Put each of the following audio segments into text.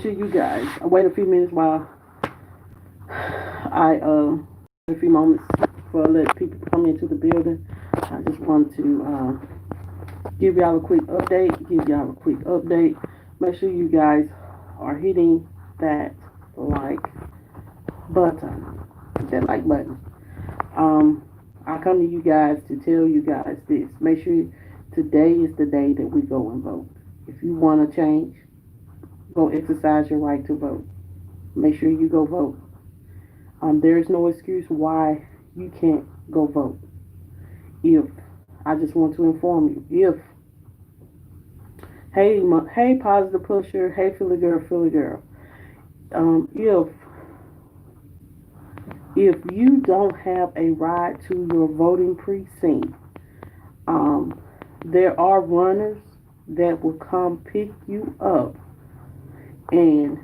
make sure you guys wait a few minutes while I a few moments for let people come into the building. I just want to give y'all a quick update. Make sure you guys are hitting that like button. That like button. Um, I come to you guys to tell you guys this. Make sure today is the day that we go and vote. If you want to change, go exercise your right to vote. Make sure you go vote. There is no excuse why you can't go vote. If I just want to inform you, if hey positive pusher, hey Philly girl, if you don't have a ride to your voting precinct, um, there are runners that will come pick you up and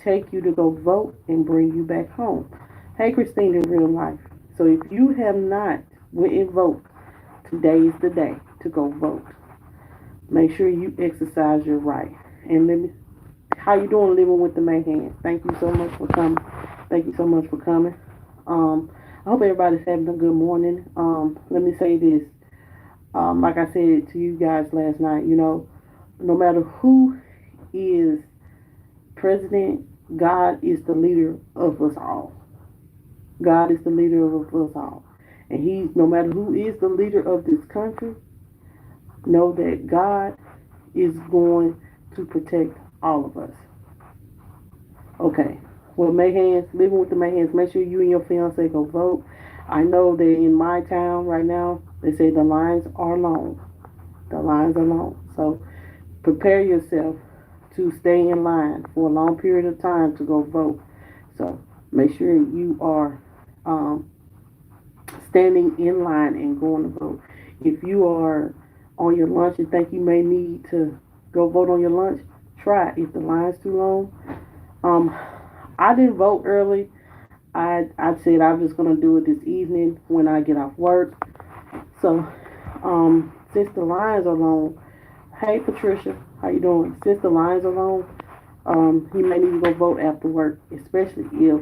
take you to go vote and bring you back home. Hey, Christine, in real life. So if you have not went and vote, today is the day to go vote. Make sure you exercise your right. And let me, how you doing, living with the Mayhem? Thank you so much for coming. Thank you so much for coming. I hope everybody's having a good morning. Let me say this. Like I said to you guys last night, no matter who is president, God is the leader of us all. God is the leader of us all. And no matter who is the leader of this country, know that God is going to protect all of us. Okay. Well, Mayhans, living with the Mayhans, make sure you and your fiance go vote. I know that in my town right now, they say the lines are long. The lines are long. So prepare yourself to stay in line for a long period of time to go vote. So make sure you are standing in line and going to vote. If you are on your lunch and think you may need to go vote on your lunch, try it. If the line's too long, I didn't vote early. I said I was just gonna do it this evening when I get off work. So, since the lines are long, hey Patricia, how you doing? Since the lines are long, you may need to go vote after work, especially if,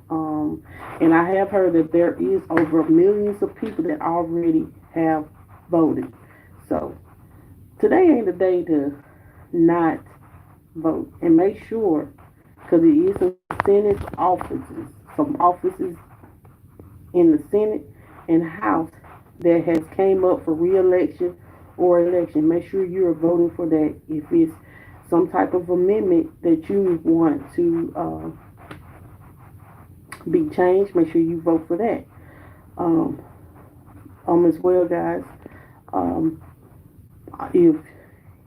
and I have heard that there is over millions of people that already have voted. So today ain't the day to not vote, and make sure, because it is some Senate offices, some offices in the Senate and House that has came up for re-election or election. Make sure you are voting for that. If it's some type of amendment that you want to be changed, make sure you vote for that. Um, as well, guys. Um, if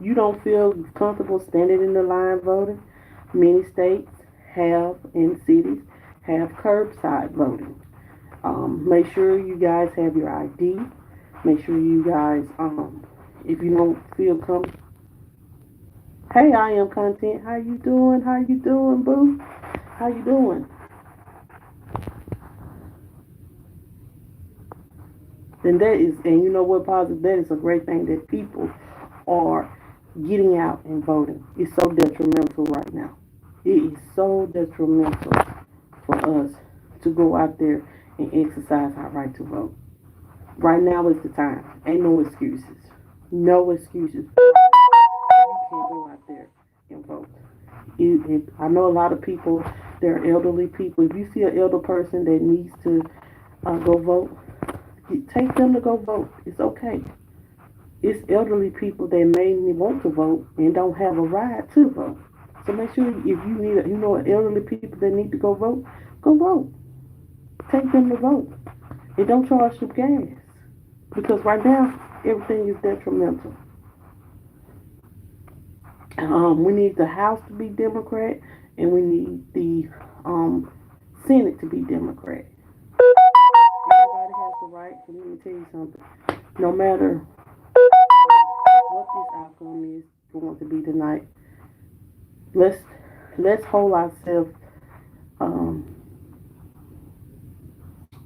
you don't feel comfortable standing in the line voting, many states have and cities have curbside voting. Make sure you guys have your ID. Make sure you guys, if you don't feel comfortable. Hey, I am content. How you doing? How you doing, boo? How you doing? And that is, and you know what, positive, that is a great thing that people are getting out and voting. It's so detrimental right now. It is so detrimental for us to go out there and exercise our right to vote. Right now is the time. Ain't no excuses. No excuses. You can't go out there and vote. I know a lot of people, they're elderly people. If you see an elder person that needs to go vote, take them to go vote. It's okay. It's elderly people that may want to vote and don't have a ride to vote. So make sure if you need, elderly people that need to go vote. Take them to vote. And don't charge them gas. Because right now, everything is detrimental. We need the House to be Democrat, and we need the Senate to be Democrat. Everybody has the right, and let me tell you something. No matter what this outcome is going to be tonight, let's hold ourselves.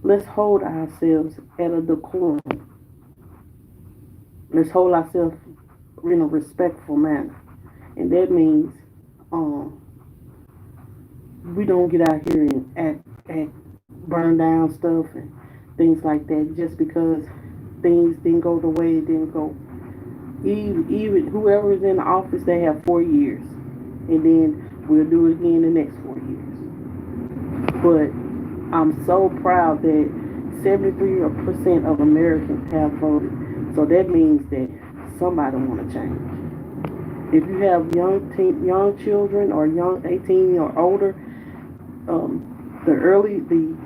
Let's hold ourselves at a decorum. Let's hold ourselves in a respectful manner, and that means we don't get out here and act burn down stuff and things like that just because things didn't go the way it didn't go. Even whoever is in the office, they have 4 years, and then we'll do it again the next 4 years. But I'm so proud that 73% of Americans have voted. So that means that somebody want to change. If you have young children or young 18 or older,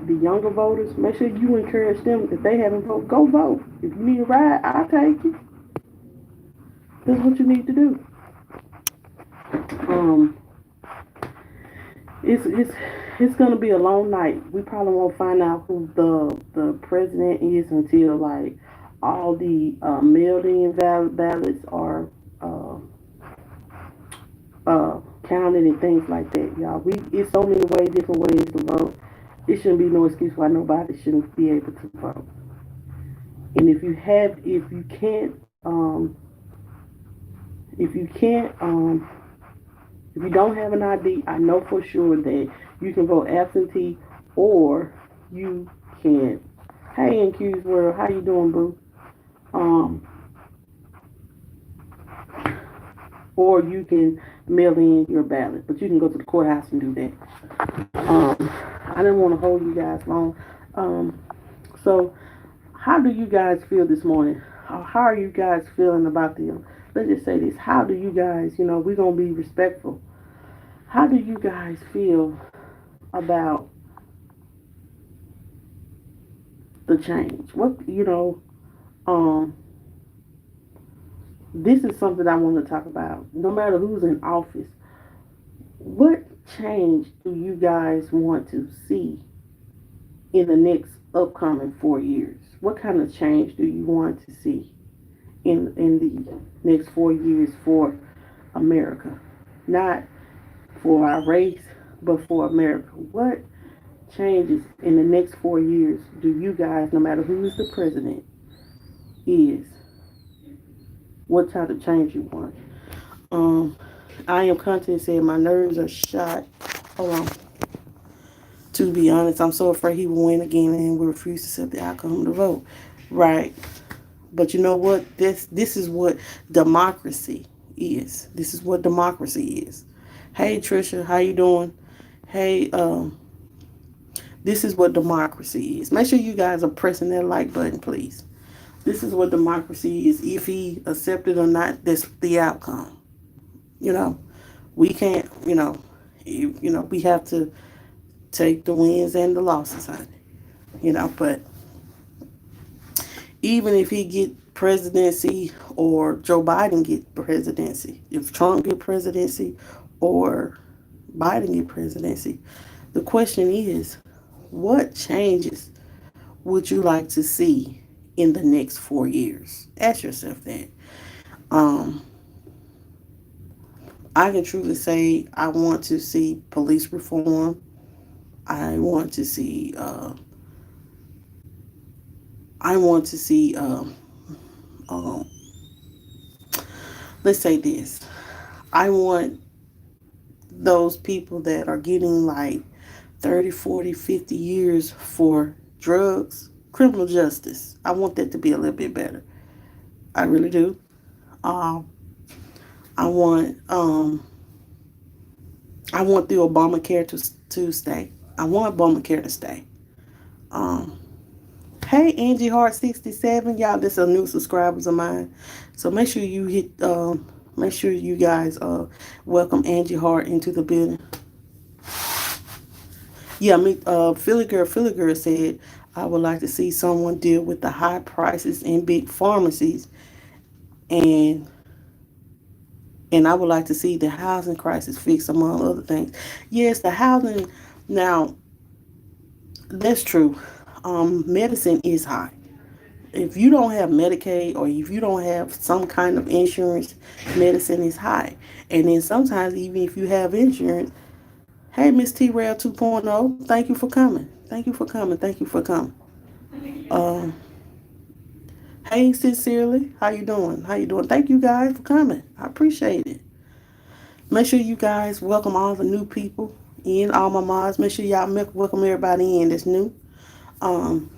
the younger voters, make sure you encourage them. If they haven't voted, go vote. If you need a ride, I'll take you. That's what you need to do. Um, it's gonna be a long night. We probably won't find out who the president is until like all the mailed-in ballots are uh, counted and things like that, y'all. It's so many ways, different ways to vote. It shouldn't be no excuse why nobody shouldn't be able to vote. And if you can't, if you can't, if you don't have an ID, I know for sure that you can vote absentee, or you can. Hey, in Q's World, how you doing, boo? Um, or you can mail in your ballot, but you can go to the courthouse and do that. I didn't want to hold you guys long. So, how do you guys feel this morning? How are you guys feeling about the? Let's just say this. How do you guys? We're gonna be respectful. How do you guys feel about the change? Um, this is something I want to talk about. No matter who's in office, what change do you guys want to see in the next upcoming 4 years? What kind of change do you want to see in the next 4 years for America? Not for our race, but for America. What changes in the next 4 years do you guys, no matter who is the president, is, what type of change you want? I am content said my nerves are shot. Hold on. To be honest, I'm so afraid he will win again and will refuse to accept the outcome of the vote. Right. But you know what? This is what democracy is. This is what democracy is. Hey Trisha, how you doing? Hey, this is what democracy is. Make sure you guys are pressing that like button, please. This is what democracy is. If he accepted or not, that's the outcome. We can't. We have to take the wins and the losses, honey. But even if he get presidency or Joe Biden get presidency, if Trump get presidency or Biden get presidency, the question is, what changes would you like to see in the next 4 years? Ask yourself that. I can truly say I want to see police reform. I want to see. I want to see. Um, let's say this. I want those people that are getting like 30, 40, 50 years for drugs, criminal justice. I want that to be a little bit better. I really do. Um, I want I want the Obamacare to stay. I want Obamacare to stay. Um, hey Angie Hart 67, y'all. This are new subscribers of mine, so make sure you make sure you guys welcome Angie Hart into the building. Yeah, Philly Girl said I would like to see someone deal with the high prices in big pharmacies, and I would like to see the housing crisis fixed, among other things. Yes, the housing. Now, that's true. Medicine is high. If you don't have Medicaid or if you don't have some kind of insurance, medicine is high. And then sometimes, even if you have insurance, hey, Miss T Rail 2.0, thank you for coming. Thank you for coming. Thank you for coming. Um, hey, sincerely, how you doing? How you doing? Thank you guys for coming. I appreciate it. Make sure you guys welcome all the new people in all my mods. Make sure y'all welcome everybody in that's new. Um,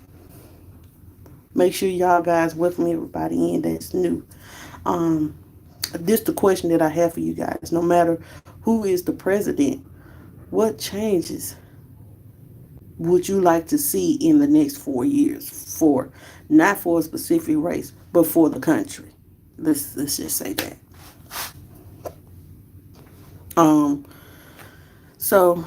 Make sure y'all guys welcome everybody in that's new. Um, this the question that I have for you guys. No matter who is the president, what changes would you like to see in the next 4 years for not for a specific race, but for the country? Let's just say that. Um, so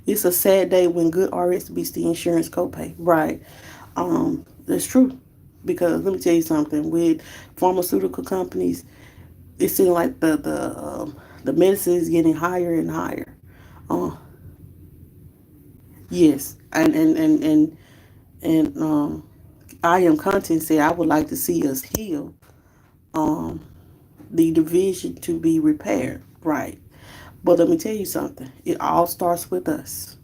it's a sad day when good RX beats the insurance copay. Right. That's true. Because let me tell you something. With pharmaceutical companies, it seems like the medicine is getting higher and higher. Uh, yes, and I am content said I would like to see us heal um the division to be repaired. Right. But let me tell you something. It all starts with us.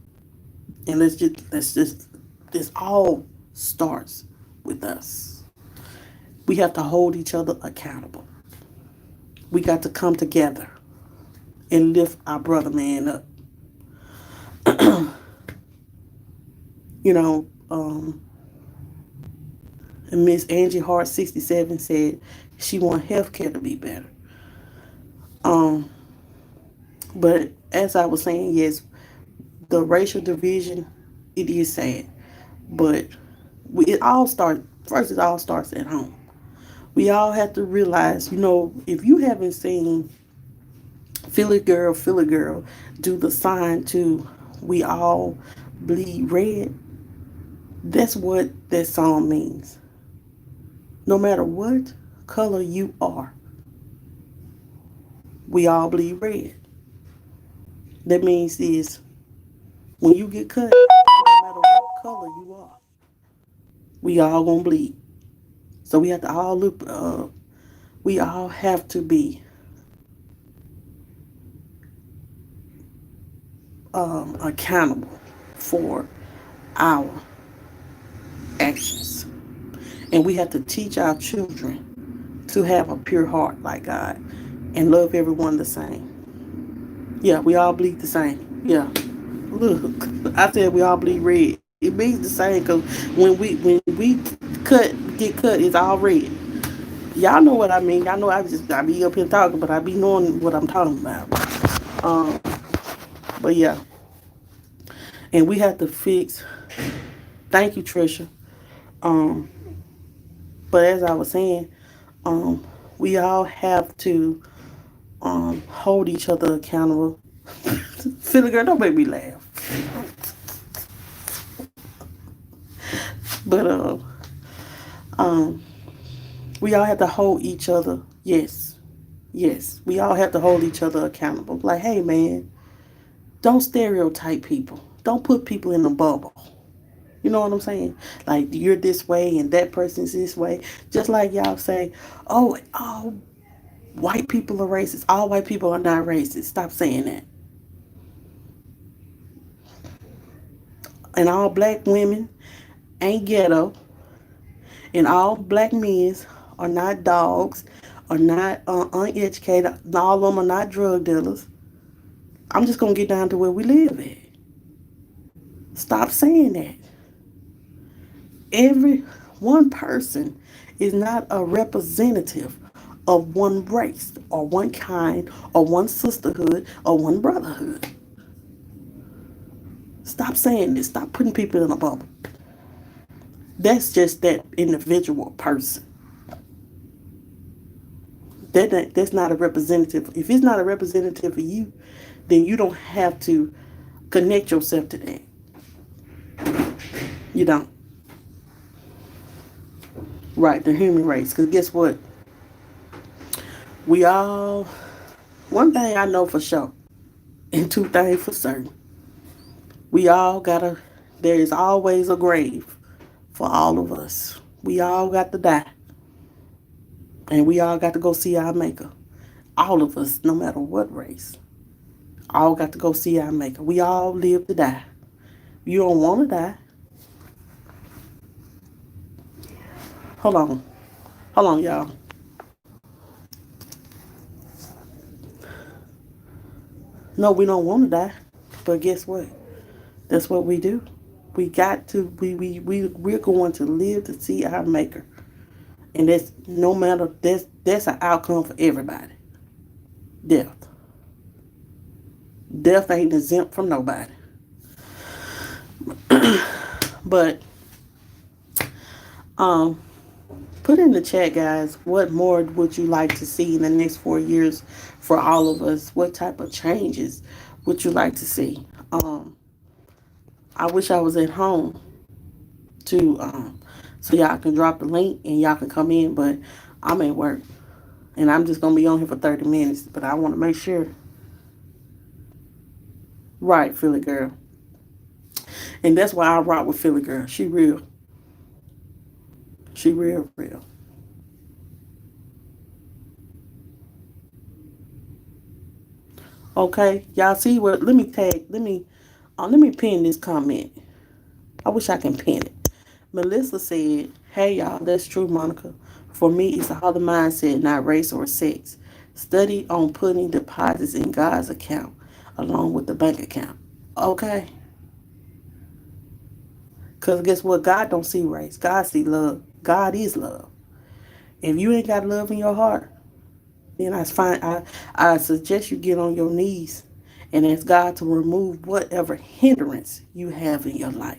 And let's just this all starts with us. We have to hold each other accountable. We got to come together and lift our brother man up. You know, and Miss Angie Hart 67 said she want healthcare to be better. Um, but as I was saying, yes, the racial division, it is sad. But it all starts first. It all starts at home. We all have to realize, if you haven't seen Philly Girl do the sign to "We All Bleed Red," that's what that song means. No matter what color you are, we all bleed red. That means is when you get cut, no matter what color you are, we all gonna bleed. So we have to all look. We all have to be accountable for our actions, and we have to teach our children to have a pure heart like God and love everyone the same. Yeah, we all bleed the same. Yeah. Look, I said we all bleed red. It means the same because when we get cut, it's all red. Y'all know what I mean. Y'all know I be up here talking, but I be knowing what I'm talking about. Um, but yeah, and we have to fix. Thank you, Trisha. Um, but as I was saying, um, we all have to hold each other accountable. Silly girl, don't make me laugh. But um, we all have to hold each other. Yes, yes, we all have to hold each other accountable. Like, hey, man, don't stereotype people. Don't put people in a bubble. You know what I'm saying? Like, you're this way and that person's this way. Just like y'all say, oh, all white people are racist. All white people are not racist. Stop saying that. And all black women ain't ghetto. And all black men are not dogs, are not uneducated. All of them are not drug dealers. I'm just going to get down to where we live at. Stop saying that. Every one person is not a representative of one race or one kind or one sisterhood or one brotherhood. Stop saying this. Stop putting people in a bubble. That's just that individual person. That's not a representative. If it's not a representative of you, then you don't have to connect yourself to that. You don't. Right, the human race. Because guess what? We all, one thing I know for sure, and two things for certain. We all gotta, there is always a grave for all of us. We all got to die. And we all got to go see our maker. All of us, no matter what race. All got to go see our maker. We all live to die. You don't want to die. Hold on. Hold on, y'all. No, we don't want to die. But guess what? That's what we do. We got to, we're going to live to see our maker. And that's no matter, that's an outcome for everybody. Death. Death ain't exempt from nobody. But, um, put in the chat, guys, what more would you like to see in the next 4 years for all of us? What type of changes would you like to see? I wish I was at home to so y'all can drop the link and y'all can come in, but I'm at work and I'm just gonna be on here for 30 minutes. But I want to make sure, right, Philly girl, and that's why I rock with Philly girl. She real, she real, real. Okay, y'all see what? Let me tag. Let me pin this comment. I wish I can pin it. Melissa said, "Hey y'all, that's true, Monica. For me, it's all the mindset, not race or sex. Study on putting deposits in God's account along with the bank account." Okay, cause guess what? God don't see race. God see love. God is love. If you ain't got love in your heart, then I find I suggest you get on your knees and ask God to remove whatever hindrance you have in your life.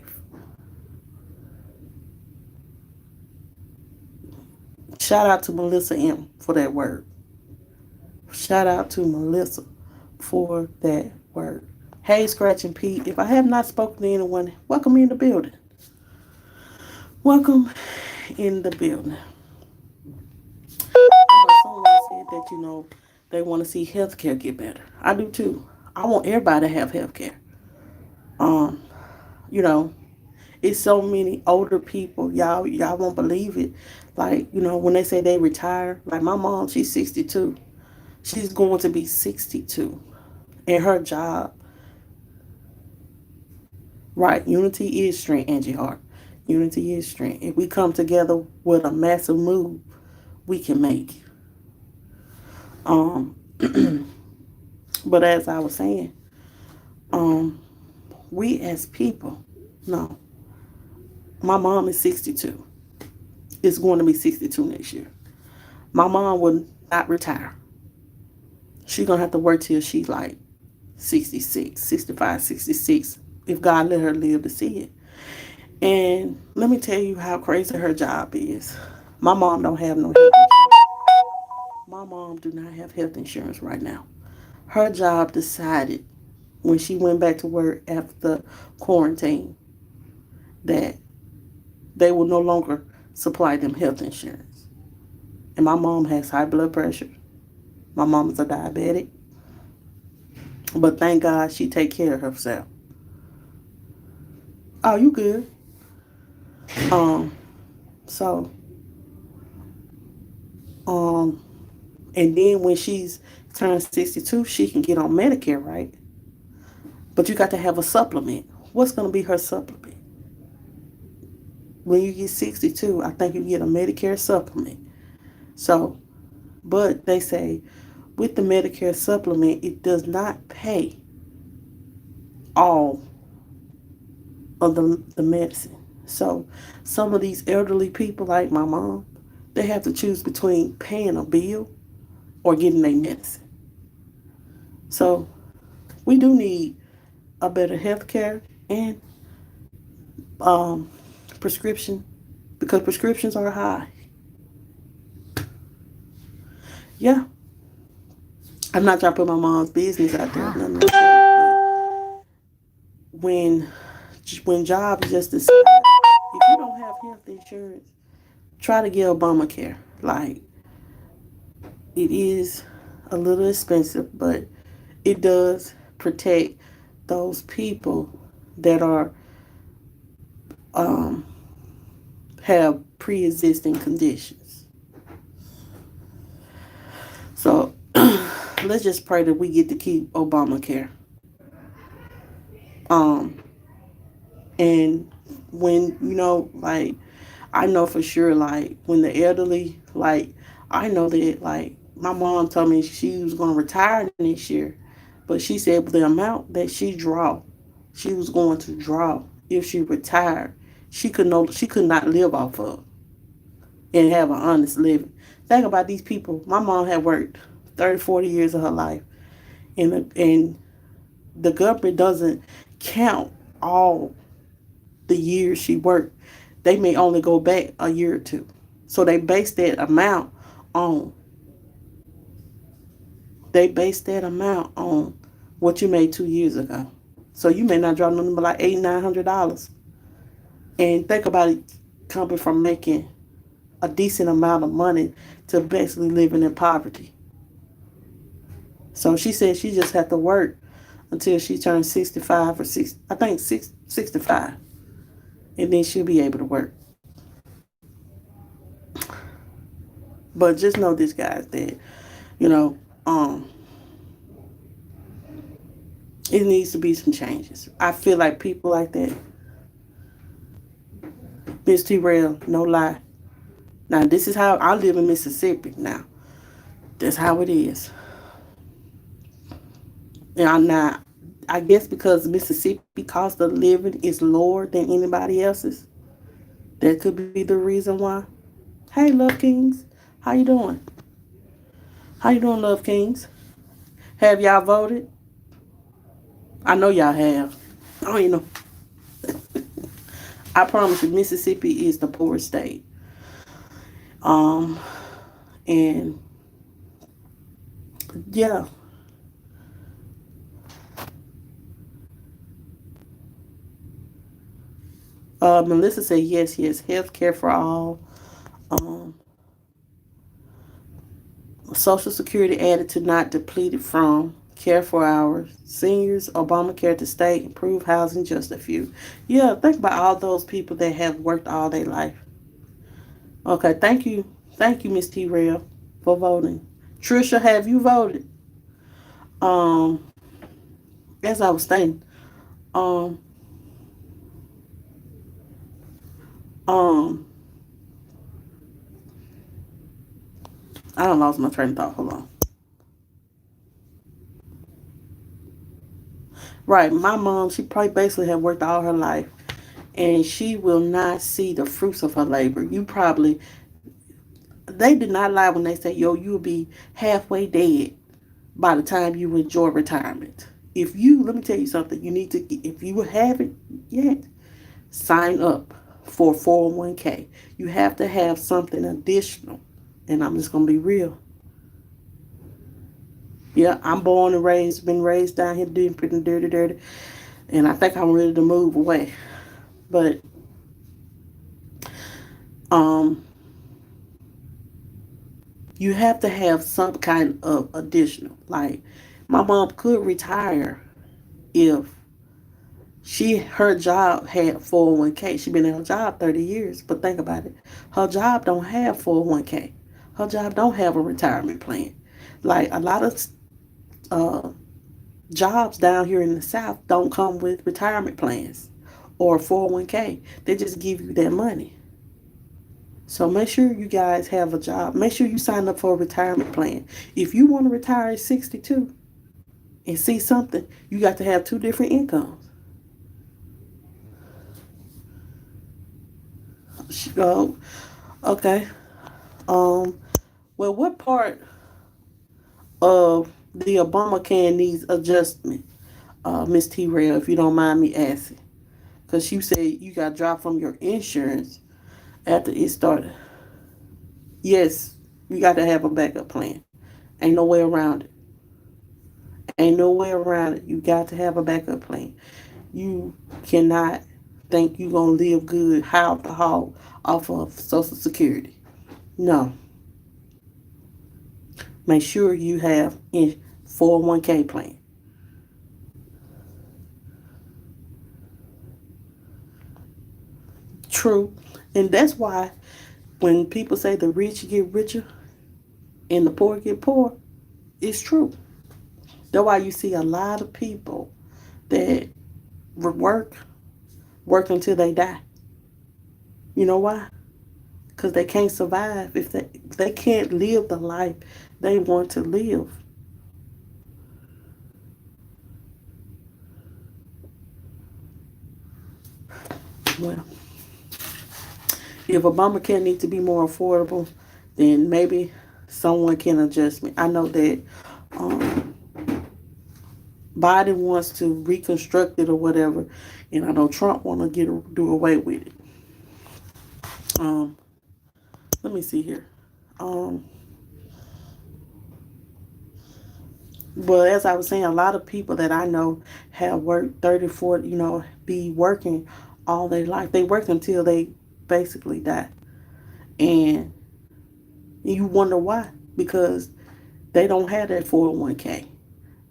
Shout out to Melissa M for that word. Shout out to Melissa for that word. Hey, Scratch and Pete, if I have not spoken to anyone, welcome in the building. Welcome in the building. I know someone said that, they want to see healthcare get better. I do too. I want everybody to have healthcare. Um, you know, it's so many older people. Y'all won't believe it. Like, when they say they retire, like my mom, she's 62. She's going to be 62. And her job, right, unity is strength, Angie Hart. Unity is strength. If we come together with a massive move, we can make. Um, but as I was saying, um, we as people, no, my mom is 62. It's going to be 62 next year. My mom will not retire. She's going to have to work till she's like 66, 65, 66, if God let her live to see it. And let me tell you how crazy her job is. My mom don't have no health insurance. My mom do not have health insurance right now. Her job decided when she went back to work after quarantine that they will no longer supply them health insurance. And my mom has high blood pressure. My mom is a diabetic. But thank God she take care of herself. Oh, you good? Um, so, um, and then when she's turned 62, she can get on Medicare, right? But you got to have a supplement. What's going to be her supplement? When you get 62, I think you get a Medicare supplement. So, but they say with the Medicare supplement, it does not pay all of the medicine. So, some of these elderly people, like my mom, they have to choose between paying a bill or getting their medicine. So, we do need a better health care and um, prescription because prescriptions are high. Yeah, I'm not trying to put my mom's business out there, nothing like that. But when jobs just decide, if you don't have health insurance, try to get Obamacare. Like, it is a little expensive, but it does protect those people that are um, have pre-existing conditions. So let's just pray that we get to keep Obamacare. Um, and when like I know for sure, like when the elderly, like I know that like my mom told me she was going to retire next year, But she said the amount that she was going to draw if she retired, she could not live off of and have an honest living. Think about these people. My mom had worked 30, 40 years of her life, and the government doesn't count all the years she worked. They may only go back a year or two. So on they base that amount on what you made 2 years ago. So you may not draw nothing but like $800, $900. And think about it coming from making a decent amount of money to basically living in poverty. So she said she just had to work until she turned 65 or 60, I think 65. And then she'll be able to work. But just know this, guys, that, you know, it needs to be some changes. I feel like people like that, Miss T Rail, no lie. Now, this is how I live in Mississippi now. That's how it is. And I'm not, I guess because Mississippi cost of living is lower than anybody else's. That could be the reason why. Hey, Love Kings. How you doing? How you doing, Love Kings? Have y'all voted? I know y'all have. Oh, you know. I promise you, Mississippi is the poorest state. And yeah. Melissa said yes, yes. Health care for all. Um, Social Security added to not depleted from. Care for our seniors. Obamacare to state. Improve housing, just a few. Yeah, think about all those people that have worked all their life. Okay, thank you. Thank you, Miss T Rail, for voting. Trisha, have you voted? Um, as I was saying, um, um, I don't lost my train of thought. Hold on. Right, my mom, she probably basically had worked all her life, and she will not see the fruits of her labor. You probably, they did not lie when they say, yo, you'll be halfway dead by the time you enjoy retirement. If you, let me tell you something, you need to, if you haven't yet, sign up for 401k. You have to have something additional. And I'm just going to be real. Yeah, I'm born and raised, been raised down here doing pretty dirty. And I think I'm ready to move away. But, you have to have some kind of additional. Like, my mom could retire if her job had 401k. She been at her job 30 years. But think about it. Her job don't have 401k. Her job don't have a retirement plan. Like, a lot of uh, jobs down here in the South don't come with retirement plans or 401k. They just give you that money. So make sure you guys have a job. Make sure you sign up for a retirement plan. If you want to retire at 62 and see something, you got to have two different incomes. Oh, okay. Well, what part of the Obamacare needs adjustment, Miss T Rail, if you don't mind me asking? Because you said you got dropped from your insurance after it started. Yes, you got to have a backup plan. Ain't no way around it. Ain't no way around it. You got to have a backup plan. You cannot think you gonna live good, how the hog off of Social Security. No. Make sure you have a 401k plan. True. And that's why when people say the rich get richer and the poor get poor, it's true. That's why you see a lot of people that work until they die. You know why? Because they can't survive if they can't live the life they want to live. Well, if Obamacare needs to be more affordable, then maybe someone can adjust me. I know that um, Biden wants to reconstruct it or whatever, and I know Trump want to do away with it. Um, Let me see here. Um, but as I was saying, a lot of people that I know have worked 30, 40, be working all their life. They work until they basically die. And you wonder why. Because they don't have that 401k.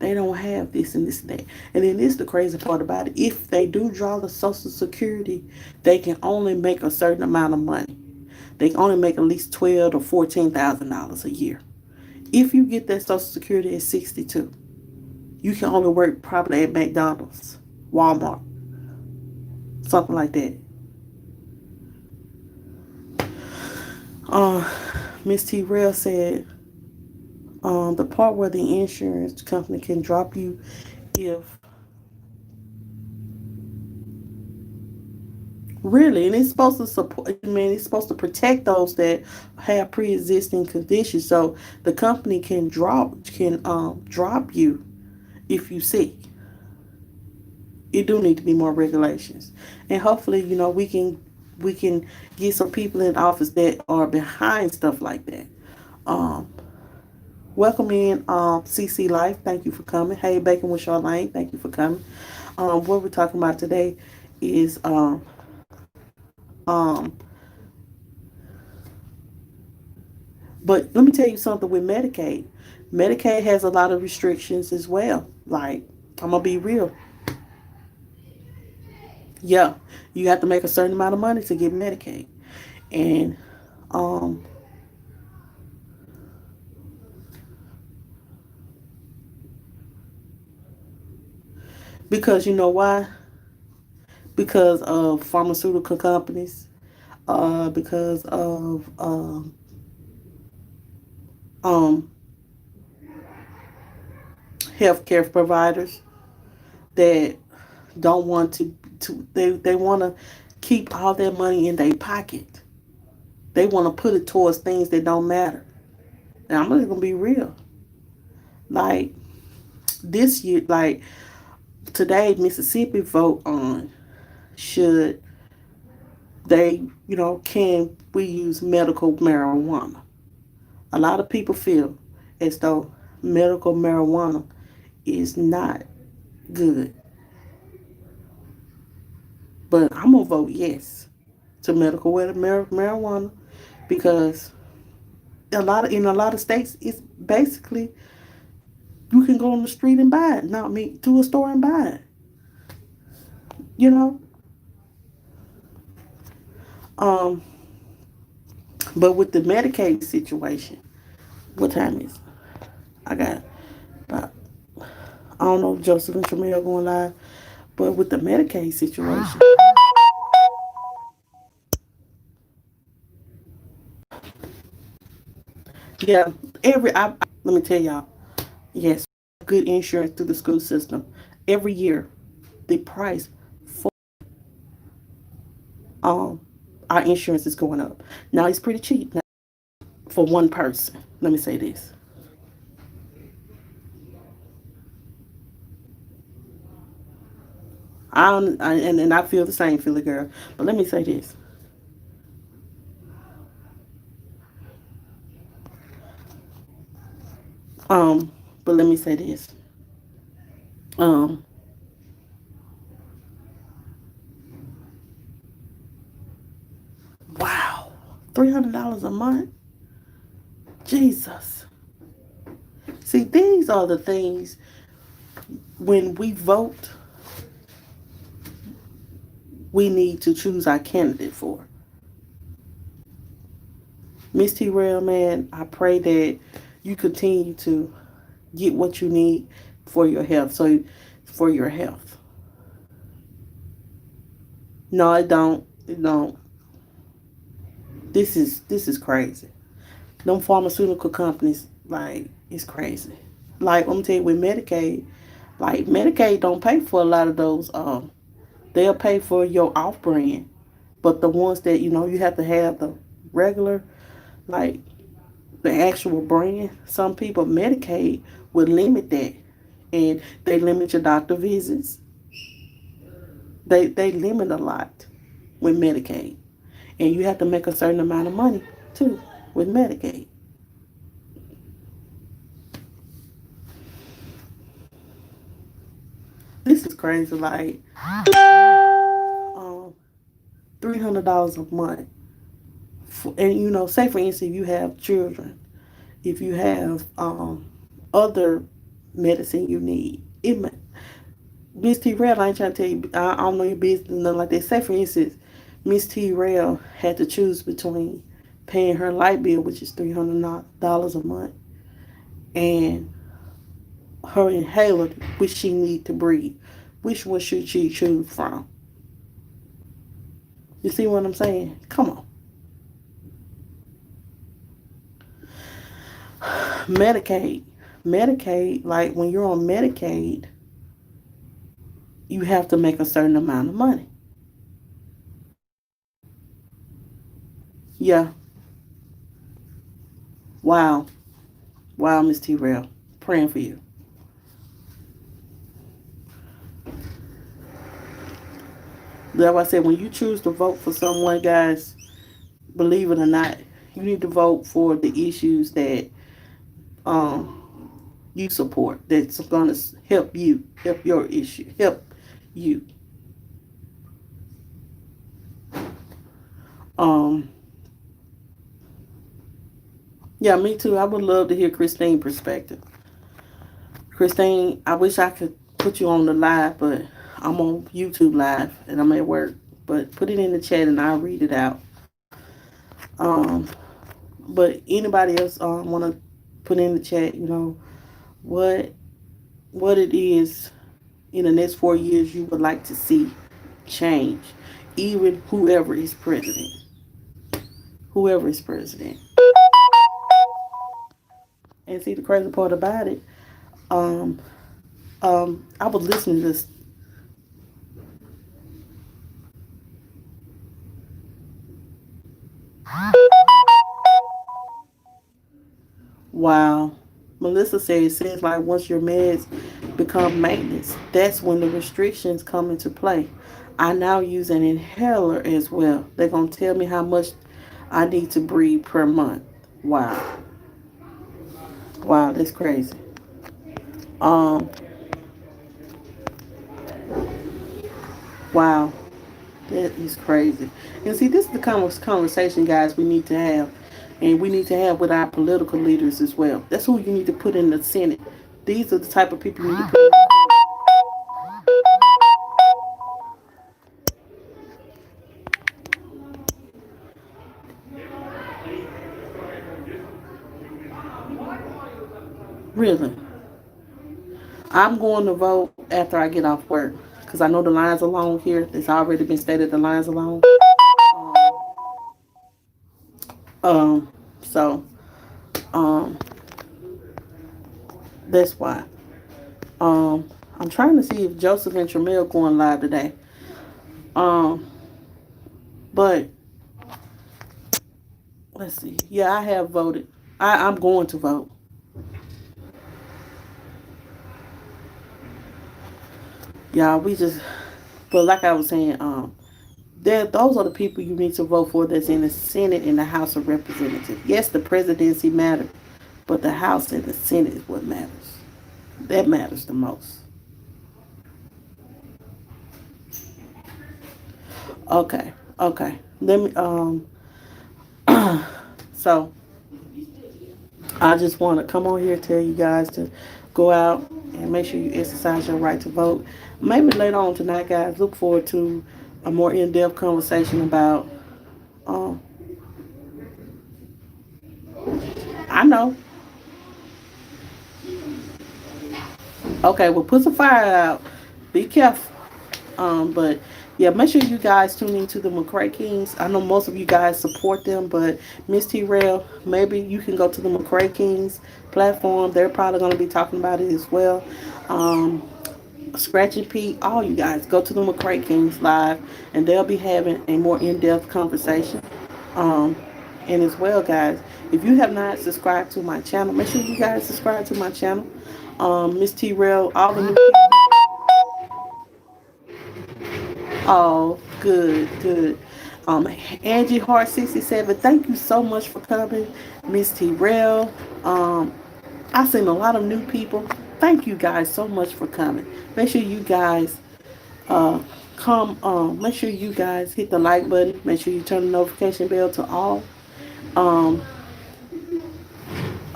They don't have this and this and that. And then this is the crazy part about it. If they do draw the Social Security, they can only make a certain amount of money. They can only make at least $12,000 to $14,000 a year. If you get that Social Security at 62, you can only work probably at McDonald's, Walmart, something like that. Uh, Miss T. Rail said the part where the insurance company can drop you if really, and it's supposed to support. I mean, it's supposed to protect those that have pre-existing conditions. So the company can drop you if you sick. It do need to be more regulations, and hopefully, we can get some people in office that are behind stuff like that. Um, Welcome in, CC Life. Thank you for coming. Hey, Bacon with Charlene. Thank you for coming. What we're talking about today is um. But let me tell you something with Medicaid. Medicaid has a lot of restrictions as well. Like, I'm gonna be real. Yeah, you have to make a certain amount of money to get Medicaid, and um, because you know why? Because of pharmaceutical companies, because of um, healthcare providers that don't want they want to keep all their money in their pocket. They want to put it towards things that don't matter. And I'm just gonna be real. Like this year, like today, Mississippi vote on should they, can we use medical marijuana? A lot of people feel as though medical marijuana is not good, but I'm gonna vote yes to medical marijuana because in a lot of states it's basically you can go on the street and buy it, not me to a store and buy it. You know, um, but with the Medicaid situation, what time is it? I got about I don't know if Joseph and Tramell going live, but with the Medicaid situation, yeah, let me tell y'all, yes, good insurance through the school system. Every year, the price for um our insurance is going up. Now it's pretty cheap now for one person. Let me say this. And I feel the same, Philly girl. But let me say this. Um, but let me say this. Um, wow, $300 a month. Jesus. See, these are the things when we vote, we need to choose our candidate for. Miss T. Rail, man, I pray that you continue to get what you need for your health. So, for your health. No, it don't. It don't. This is crazy. Them pharmaceutical companies, like, it's crazy. Like, I'm telling you, with Medicaid, like, Medicaid don't pay for a lot of those. They'll pay for your off brand. But the ones that, you have to have the regular, like the actual brand. Some people, Medicaid, would limit that. And they limit your doctor visits. They limit a lot with Medicaid. And you have to make a certain amount of money, too, with Medicaid. This is crazy. Like, um, $300 a month. And, say for instance, if you have children, if you have other medicine you need, Miss T. Rail, I ain't trying to tell you, I don't know your business, nothing like that. Say, for instance, Miss T. Rail had to choose between paying her light bill, which is $300 a month, and her inhaler, which she need to breathe. Which one should she choose from? You see what I'm saying? Come on. Medicaid. Medicaid, like when you're on Medicaid, you have to make a certain amount of money. Yeah. Wow. Wow, Miss T. Rail. Praying for you. That's why I said when you choose to vote for someone, guys, believe it or not, you need to vote for the issues that you support. That's gonna help you, help your issue, help you. Um, yeah, me too. I would love to hear Christine's perspective. Christine, I wish I could put you on the live, but I'm on YouTube live and I'm at work. But put it in the chat and I'll read it out. But anybody else want to put in the chat, what what it is in the next 4 years you would like to see change, even whoever is president. Whoever is president. And see the crazy part about it, um, I was listening to this. Wow. Melissa said it seems like once your meds become maintenance, that's when the restrictions come into play. I now use an inhaler as well. They're going to tell me how much I need to breathe per month. Wow. Wow, that's crazy. Um, wow, that is crazy. And see, this is the kind of conversation, guys, we need to have. And we need to have with our political leaders as well. That's who you need to put in the Senate. These are the type of people you need to put in the Senate. Really. I'm going to vote after I get off work. Because I know the lines are long here. It's already been stated the lines are long. So, um, that's why. I'm trying to see if Joseph and Tramel going live today. Um, but let's see. Yeah, I have voted. I'm going to vote. Yeah, we just. But like I was saying, those are the people you need to vote for. That's in the Senate and the House of Representatives. Yes, the presidency matters, but the House and the Senate is what matters. That matters the most. Okay. Okay. Let me. So I just want to come on here and tell you guys to go out and make sure you exercise your right to vote. Maybe later on tonight, guys, look forward to a more in-depth conversation about. Um, I know. Okay, well, put some fire out. Be careful. But yeah, make sure you guys tune into the McCray Kings. I know most of you guys support them, but Miss T. Rail, maybe you can go to the McCray Kings platform. They're probably going to be talking about it as well. Um, Scratch and Pete, all you guys, go to the McCray Kings live, and they'll be having a more in-depth conversation. Um, and as well, guys, if you have not subscribed to my channel, make sure you guys subscribe to my channel. Miss T Rail, all the new people. Oh, good, good. Angie Hart 67, thank you so much for coming. Miss T Rail. I've seen a lot of new people. Thank you guys so much for coming. Make sure you guys uh, come. Make sure you guys hit the like button. Make sure you turn the notification bell to all. Um,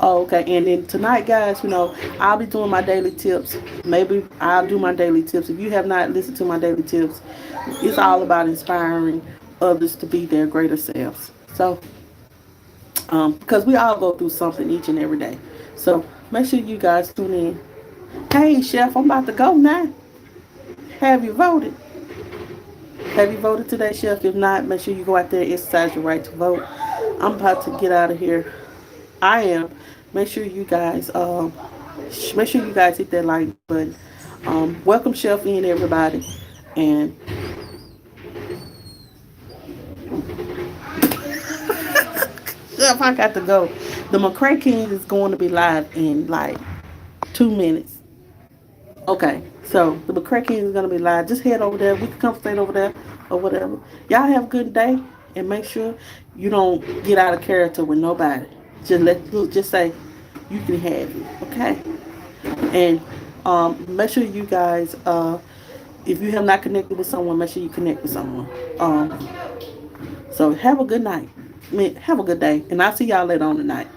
oh, okay, and then tonight, guys, I'll be doing my daily tips. Maybe I'll do my daily tips. If you have not listened to my daily tips, it's all about inspiring others to be their greater selves. So, because we all go through something each and every day. So make sure you guys tune in. Hey, Chef, I'm about to go now. Have you voted? Have you voted today, Chef? If not, make sure you go out there and exercise your right to vote. I'm about to get out of here. I am. Make sure you guys, make sure you guys hit that like button. Welcome, Chef, in everybody, and Chef, I got to go. The McCray King is going to be live in like 2 minutes. Okay, so the McCray King is going to be live. Just head over there. We can come stay over there or whatever. Y'all have a good day, and make sure you don't get out of character with nobody. Just say you can have it, okay? And make sure you guys, if you have not connected with someone, make sure you connect with someone. So have a good night. I mean, have a good day, and I'll see y'all later on tonight.